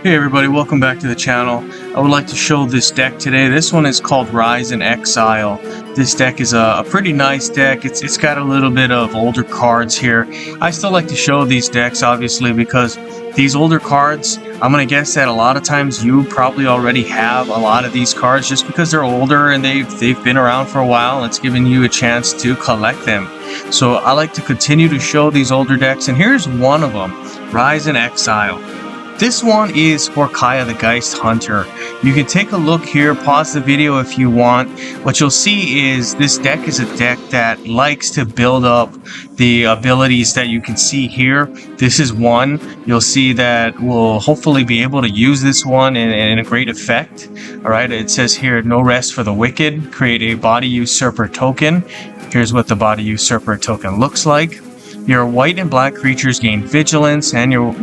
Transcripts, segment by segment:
Hey everybody, welcome back to the channel. I would like to show this deck today. This one is called Rise and Exile. This deck is a pretty nice deck. It's got a little bit of older cards here. I still like to show these decks obviously because these older cards, I'm gonna guess that a lot of times you probably already have a lot of these cards just because they're older and they've been around for a while, and it's giving you a chance to collect them. So I like to continue to show these older decks, and here's one of them, Rise and Exile. This one is for Kaya the Geist Hunter. You can take a look here, pause the video if you want. What you'll see is this deck is a deck that likes to build up the abilities that you can see here. This is one. You'll see that we'll hopefully be able to use this one in a great effect. Alright, it says here, no rest for the wicked. Create a body usurper token. Here's what the body usurper token looks like. Your white and black creatures gain vigilance, and your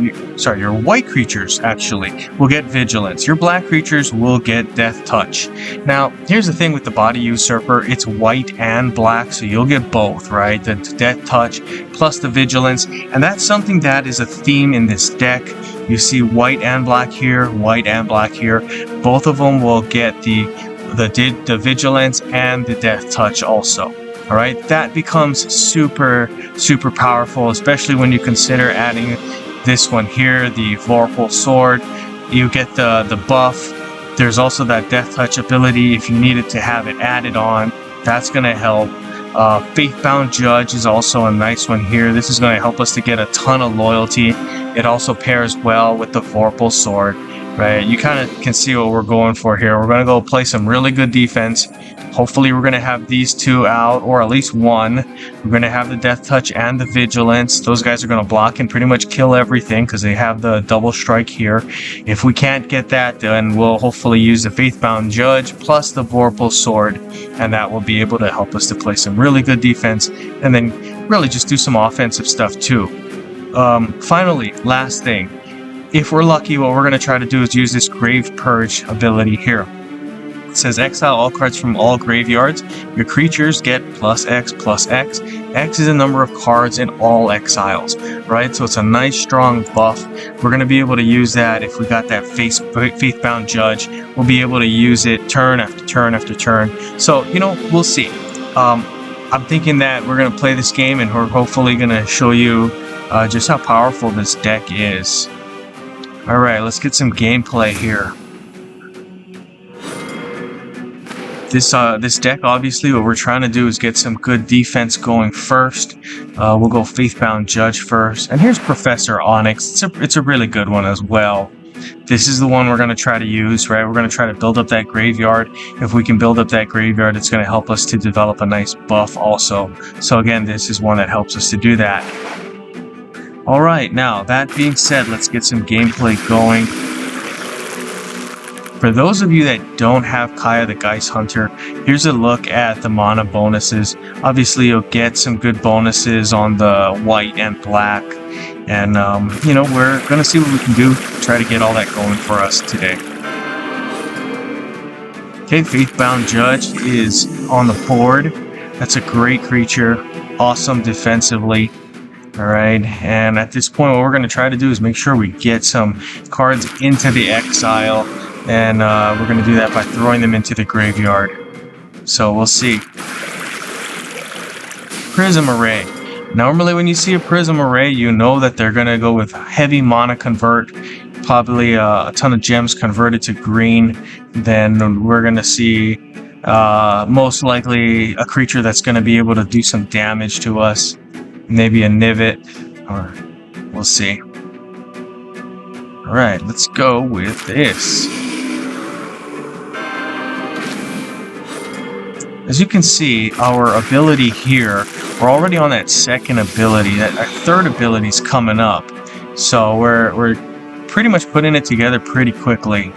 white creatures actually will get vigilance. Your black creatures will get death touch. Now, here's the thing with the body usurper, it's white and black, so you'll get both, right? The death touch plus the vigilance, and that's something that is a theme in this deck. You see white and black here, white and black here. Both of them will get the vigilance and the death touch also. All right, that becomes super powerful, especially when you consider adding this one here, the Vorpal Sword. You get the buff. There's also that death touch ability if you needed to have it added on. That's going to help. Faithbound Judge is also a nice one here. This is going to help us to get a ton of loyalty. It also pairs well with the Vorpal Sword, right? You kind of can see what we're going for here. We're going to go play some really good defense. Hopefully we're going to have these two out, or at least one. We're going to have the death touch and the vigilance. Those guys are going to block and pretty much kill everything because they have the double strike here. If we can't get that, then we'll hopefully use the Faithbound Judge plus the Vorpal Sword, and that will be able to help us to play some really good defense and then really just do some offensive stuff too. Finally, last thing, if we're lucky, what we're going to try to do is use this Grave Purge ability here. It says exile all cards from all graveyards. Your creatures get +X. X is the number of cards in all exiles, right? So it's a nice strong buff. We're going to be able to use that if we got that Faithbound Judge. We'll be able to use it turn after turn after turn. So, you know, we'll see. I'm thinking that we're going to play this game and we're hopefully going to show you just how powerful this deck is. Alright, let's get some gameplay here. This deck, obviously, what we're trying to do is get some good defense going first. We'll go Faithbound Judge first. And here's Professor Onyx. It's a really good one as well. This is the one we're going to try to use, right? We're going to try to build up that graveyard. If we can build up that graveyard, it's going to help us to develop a nice buff also. So again, this is one that helps us to do that. Alright, now, that being said, let's get some gameplay going. For those of you that don't have Kaya the Geist Hunter, here's a look at the mana bonuses. Obviously, you'll get some good bonuses on the white and black. And, you know, we're going to see what we can do to try to get all that going for us today. Okay, Faithbound Judge is on the board. That's a great creature. Awesome defensively. Alright, and at this point, what we're going to try to do is make sure we get some cards into the exile. And we're going to do that by throwing them into the graveyard. So we'll see. Prism Array. Normally when you see a Prism Array, you know that they're going to go with heavy mana convert. Probably a ton of gems converted to green. Then we're going to see most likely a creature that's going to be able to do some damage to us. Maybe a Nivet. Or we'll see. Alright, let's go with this. As you can see, our ability here, we're already on that second ability. Our third ability is coming up. So we're pretty much putting it together pretty quickly.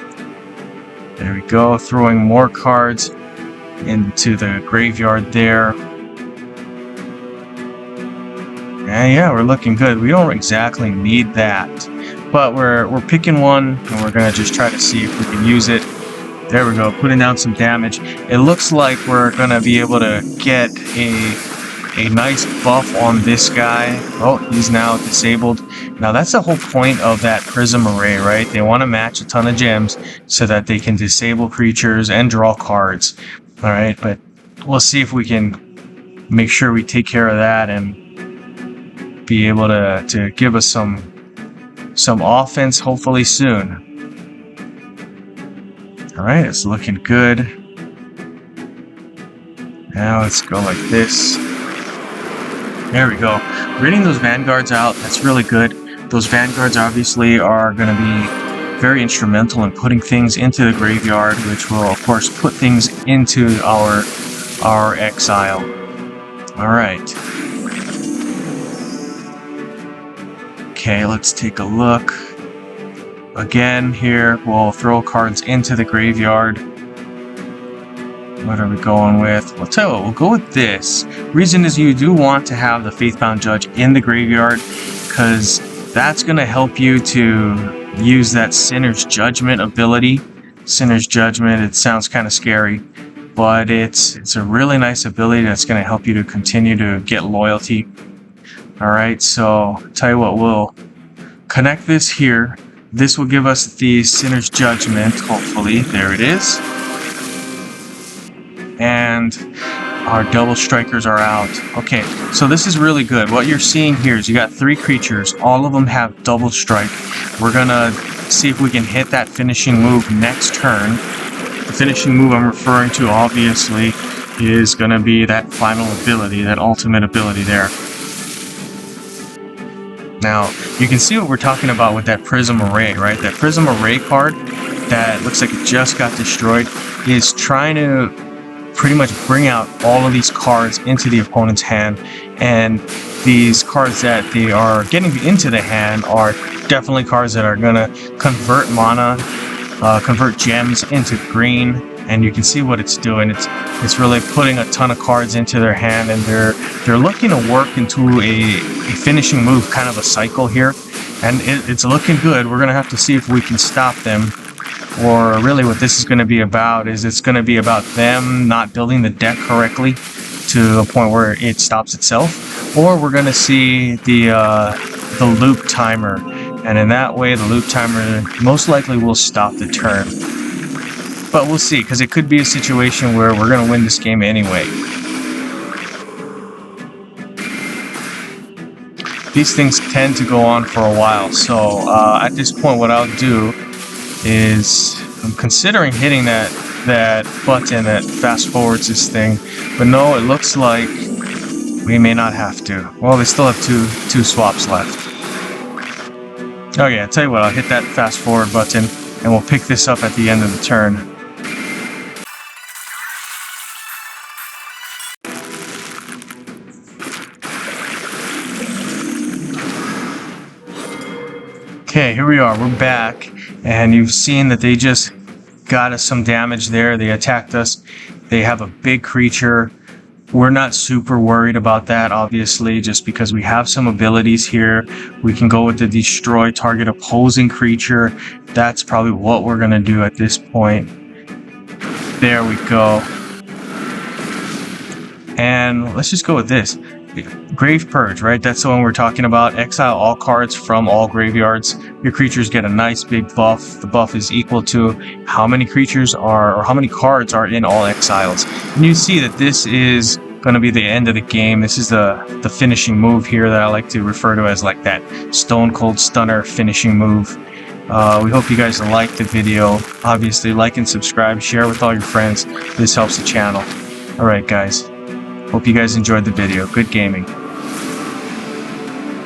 There we go, throwing more cards into the graveyard there. And yeah, we're looking good. We don't exactly need that. But we're picking one, and we're going to just try to see if we can use it. There we go, putting down some damage. It looks like we're going to be able to get a a nice buff on this guy. Oh, he's now disabled. Now that's the whole point of that Prism Array, right? They want to match a ton of gems so that they can disable creatures and draw cards. All right, but we'll see if we can make sure we take care of that and be able to give us some offense hopefully soon. All right, it's looking good. Now let's go like this. There we go. Reading those Vanguards out, that's really good. Those Vanguards obviously are going to be very instrumental in putting things into the graveyard, which will of course put things into our Exile. All right. Okay, let's take a look. Again, here we'll throw cards into the graveyard. What are we going with? I'll tell you what, we'll go with this. Reason is you do want to have the Faithbound Judge in the graveyard because that's going to help you to use that Sinner's Judgment ability. Sinner's Judgment, it sounds kind of scary, but it's a really nice ability that's going to help you to continue to get loyalty. Alright, so tell you what, we'll connect this here. This will give us the Sinner's Judgment, hopefully. There it is. And our double strikers are out. Okay, so this is really good. What you're seeing here is you got 3 creatures. All of them have double strike. We're gonna see if we can hit that finishing move next turn. The finishing move I'm referring to, obviously, is gonna be that final ability, that ultimate ability there. Now, you can see what we're talking about with that Prism Array, right? That Prism Array card that looks like it just got destroyed is trying to pretty much bring out all of these cards into the opponent's hand, and these cards that they are getting into the hand are definitely cards that are going to convert mana, convert gems into green, and you can see what it's doing. It's really putting a ton of cards into their hand, and they're looking to work into a finishing move, kind of a cycle here, and it's looking good. We're going to have to see if we can stop them. Or really what this is going to be about is it's going to be about them not building the deck correctly to a point where it stops itself. Or we're going to see the loop timer. And in that way, the loop timer most likely will stop the turn. But we'll see, because it could be a situation where we're going to win this game anyway. These things tend to go on for a while. So at this point, what I'll do is I'm considering hitting that button that fast forwards this thing, but no, it looks like we may not have to. Well, they still have two swaps left. Oh yeah, I'll tell you what, I'll hit that fast forward button and we'll pick this up at the end of the turn. Okay, here we are, we're back. And you've seen that they just got us some damage there. They attacked us. They have a big creature. We're not super worried about that, obviously, just because we have some abilities here. We can go with the destroy target opposing creature. That's probably what we're going to do at this point. There we go. And let's just go with this. Grave Purge, right? That's the one we're talking about. Exile all cards from all graveyards. Your creatures get a nice big buff. The buff is equal to how many creatures are, or how many cards are in all exiles. And you see that this is going to be the end of the game. This is the finishing move here that I like to refer to as like that Stone Cold Stunner finishing move. We hope you guys liked the video. Obviously, like and subscribe, share with all your friends. This helps the channel. Alright guys, hope you guys enjoyed the video. Good gaming.